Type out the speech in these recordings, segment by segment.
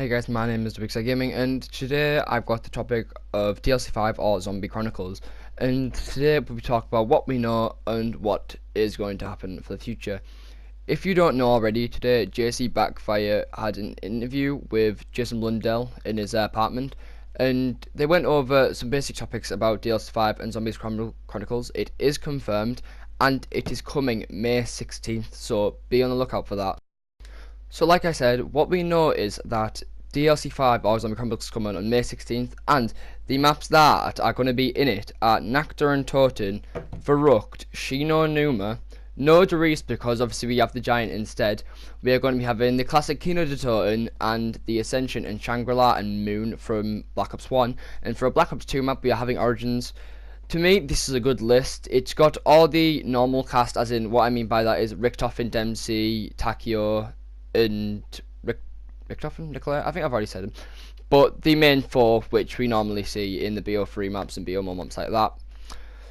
Hey guys, my name is JCBACKFIRE, and today I've got the topic of DLC 5 or Zombie Chronicles, and today we'll be talking about what we know and what is going to happen for the future. If you don't know already, today JCBACKFIRE had an interview with Jason Blundell in his apartment, and they went over some basic topics about DLC 5 and Zombies Chronicles. It is confirmed, and it is coming May 16th, so be on the lookout for that. So like I said, what we know is that DLC 5 or Zombie Chronicles is coming on May 16th, and the maps that are going to be in it are Nakta and Toten, Verrucht, Shino Numa, No Derice, because obviously we have the Giant instead. We are going to be having the classic Kino de Toten and the Ascension and Shangri-La and Moon from Black Ops 1, and for a Black Ops 2 map we are having Origins. To me, this is a good list. It's got all the normal cast, as in, what I mean by that is Richtofen, Dempsey, Takio, and Richtofen, Leclerc, I think I've already said them. But the main four, which we normally see in the BO3 maps and BO1 maps like that.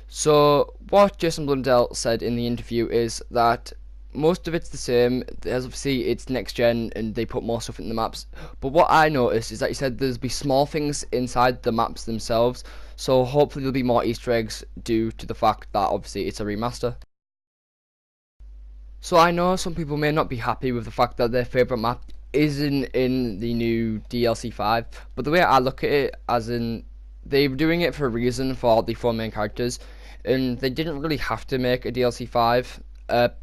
So, what Jason Blundell said in the interview is that most of it's the same. As obviously it's next gen and they put more stuff in the maps. But what I noticed is that he said there'll be small things inside the maps themselves. So hopefully there'll be more Easter eggs due to the fact that obviously it's a remaster. So I know some people may not be happy with the fact that their favourite map isn't in the new DLC 5, but the way I look at it, as in, they're doing it for a reason for the four main characters, and they didn't really have to make a DLC 5,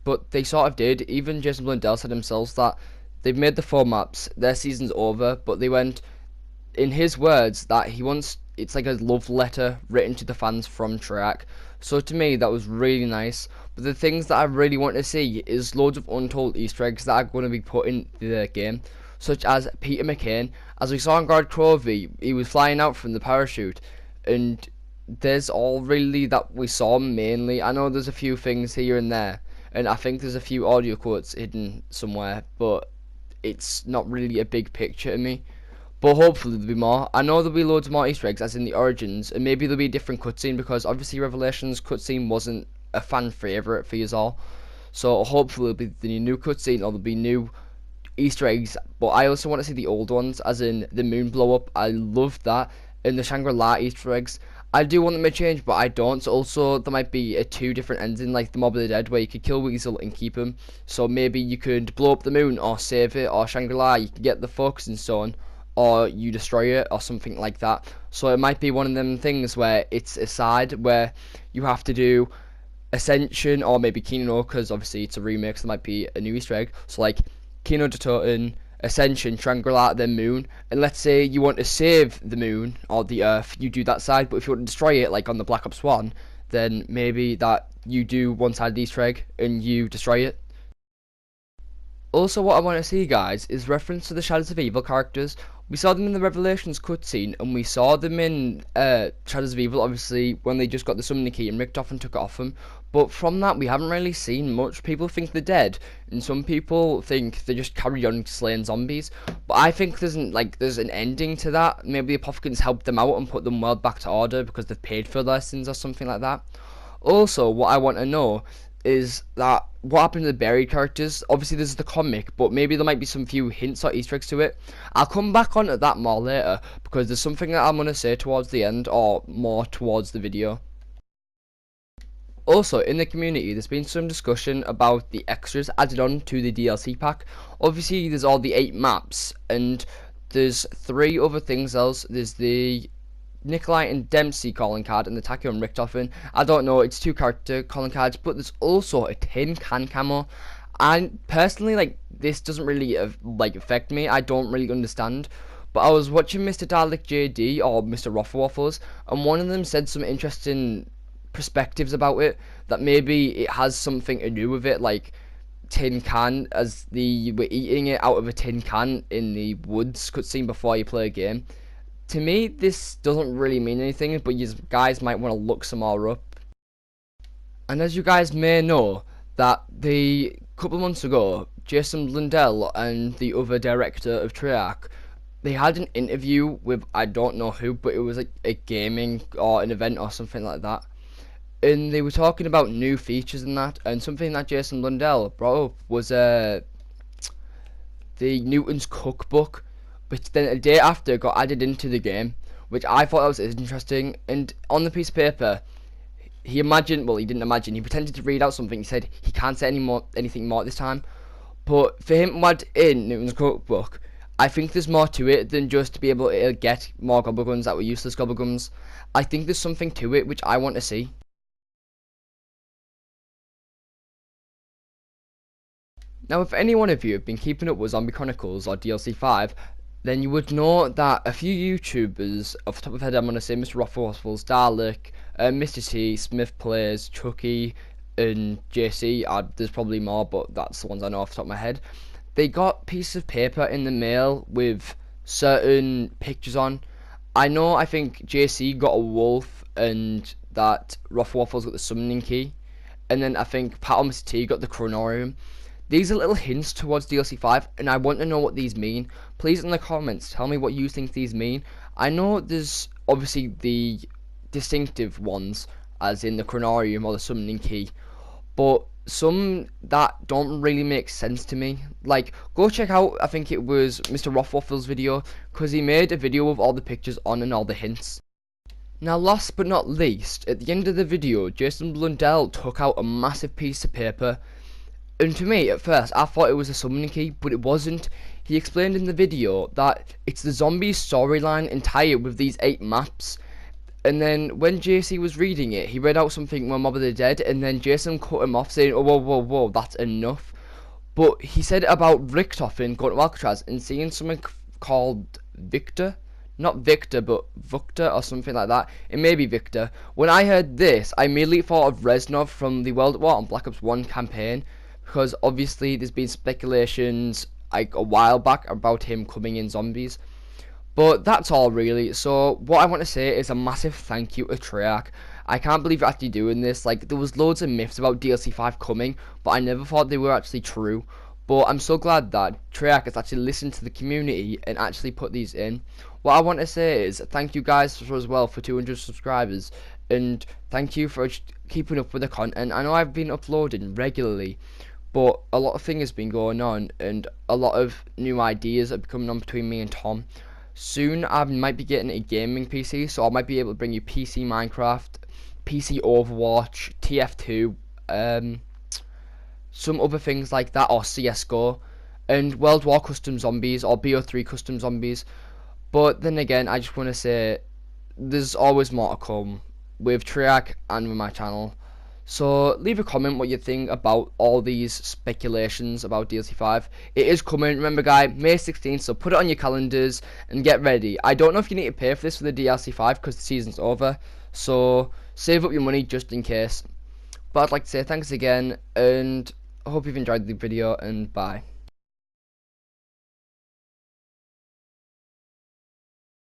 but they sort of did. Even Jason Blundell said themselves that they've made the four maps, their season's over, but they went, in his words, that he wants, it's like a love letter written to the fans from Treyarch. So to me that was really nice. But the things that I really want to see is loads of untold Easter eggs that are going to be put in the game, such as Peter McCain. As we saw in Guard Crovey, he was flying out from the parachute, and there's all really that we saw mainly. I know there's a few things here and there, and I think there's a few audio quotes hidden somewhere, but it's not really a big picture to me. But hopefully there'll be more. I know there'll be loads more Easter eggs, as in the Origins, and maybe there'll be a different cutscene, because obviously Revelations cutscene wasn't a fan favourite for you all. So hopefully there'll be the new cutscene, or there'll be new Easter eggs. But I also want to see the old ones, as in the moon blow up. I loved that. And the Shangri-La Easter eggs, I do want them to change, but I don't. So also there might be two different endings, like the Mob of the Dead, where you could kill Weasel and keep him. So maybe you could blow up the moon or save it, or Shangri-La, you can get the focus and so on, or you destroy it, or something like that. So it might be one of them things where it's a side where you have to do Ascension, or maybe Kino, because obviously it's a remake, so there might be a new Easter egg. So like Kino de Toten, Ascension, Shangri-La, then Moon. And let's say you want to save the moon or the Earth, you do that side. But if you want to destroy it, like on the Black Ops 1, then maybe that you do one side of the Easter egg and you destroy it. Also, what I want to see, guys, is reference to the Shadows of Evil characters. We saw them in the Revelations cutscene, and we saw them in Shadows of Evil, obviously, when they just got the summoning key and Richtofen took it off them. But from that, we haven't really seen much. People think they're dead, and some people think they just carry on slaying zombies. But I think there's an ending to that. Maybe the Apothecarians helped them out and put them well back to order because they've paid for their sins or something like that. Also, what I want to know is that what happened to the buried characters. Obviously there's the comic, but maybe there might be some few hints or Easter eggs to it. I'll come back on to that more later, because there's something that I'm going to say towards the end, or more towards the video. Also, in the community, there's been some discussion about the extras added on to the DLC pack. Obviously there's all the 8 maps, and there's 3 other things else. There's the Nikolai and Dempsey calling card and the Takio and Richtofen. I don't know, it's 2 character calling cards, but there's also a tin can camo. And personally, this doesn't really affect me. I don't really understand. But I was watching Mr. Dalek JD or Mr. Waffles, and one of them said some interesting perspectives about it, that maybe it has something to do with it, like tin can, as we're eating it out of a tin can in the woods cutscene before you play a game. To me, this doesn't really mean anything, but you guys might want to look some more up. And as you guys may know, that the couple of months ago, Jason Blundell and the other director of Treyarch, they had an interview with, I don't know who, but it was like a gaming or an event or something like that. And they were talking about new features and that, and something that Jason Blundell brought up was the Newton's Cookbook. but then a day after it got added into the game, which I thought that was interesting. And on the piece of paper, he imagined, well, he didn't imagine, he pretended to read out something. He said he can't say anything more this time. But for him to add in Newton's Cookbook, I think there's more to it than just to be able to get more gobbleguns that were useless gobbleguns. I think there's something to it which I want to see. Now, if any one of you have been keeping up with Zombie Chronicles or DLC 5, then you would know that a few YouTubers, off the top of my head I'm going to say Mr. Waffles, Dalek, Mr. T, Smith Plays, Chucky, and JC, there's probably more, but that's the ones I know off the top of my head. They got pieces of paper in the mail with certain pictures on. I think JC got a wolf, and that Waffles got the summoning key, and then I think Pat or Mr. T got the chronorium. These are little hints towards DLC 5, and I want to know what these mean. Please in the comments tell me what you think these mean. I know there's obviously the distinctive ones, as in the chronorium or the summoning key, but some that don't really make sense to me. Like, go check out, I think it was Mr. Waffles' video, because he made a video with all the pictures on and all the hints. Now, last but not least, at the end of the video, Jason Blundell took out a massive piece of paper. And to me, at first, I thought it was a summoning key, but it wasn't. He explained in the video that it's the zombies storyline entire with these 8 maps. And then when JC was reading it, he read out something when Mob of the Dead, and then Jason cut him off saying, oh, whoa, that's enough. But he said about Richtofen going to Alcatraz and seeing something called Victor. Not Victor, but Vukta or something like that. It may be Victor. When I heard this, I immediately thought of Reznov from the World at War and Black Ops 1 campaign. Because obviously there's been speculations like a while back about him coming in zombies. But that's all really. So what I want to say is a massive thank you to Treyarch. I can't believe you're actually doing this. Like, there was loads of myths about DLC 5 coming, but I never thought they were actually true. But I'm so glad that Treyarch has actually listened to the community and actually put these in. What I want to say is thank you guys as well for 200 subscribers. And thank you for keeping up with the content. I know I've been uploading regularly, but a lot of things has been going on, and a lot of new ideas are coming on between me and Tom. Soon I might be getting a gaming PC, so I might be able to bring you PC Minecraft, PC Overwatch, TF2, some other things like that, or CSGO, and World War Custom Zombies, or BO3 Custom Zombies. But then again, I just want to say, there's always more to come with Treyarch and with my channel. So leave a comment what you think about all these speculations about DLC 5. It is coming, remember guys, May 16th, so put it on your calendars and get ready. I don't know if you need to pay for this for the DLC 5 because the season's over, so save up your money just in case. But I'd like to say thanks again, and I hope you've enjoyed the video, and bye.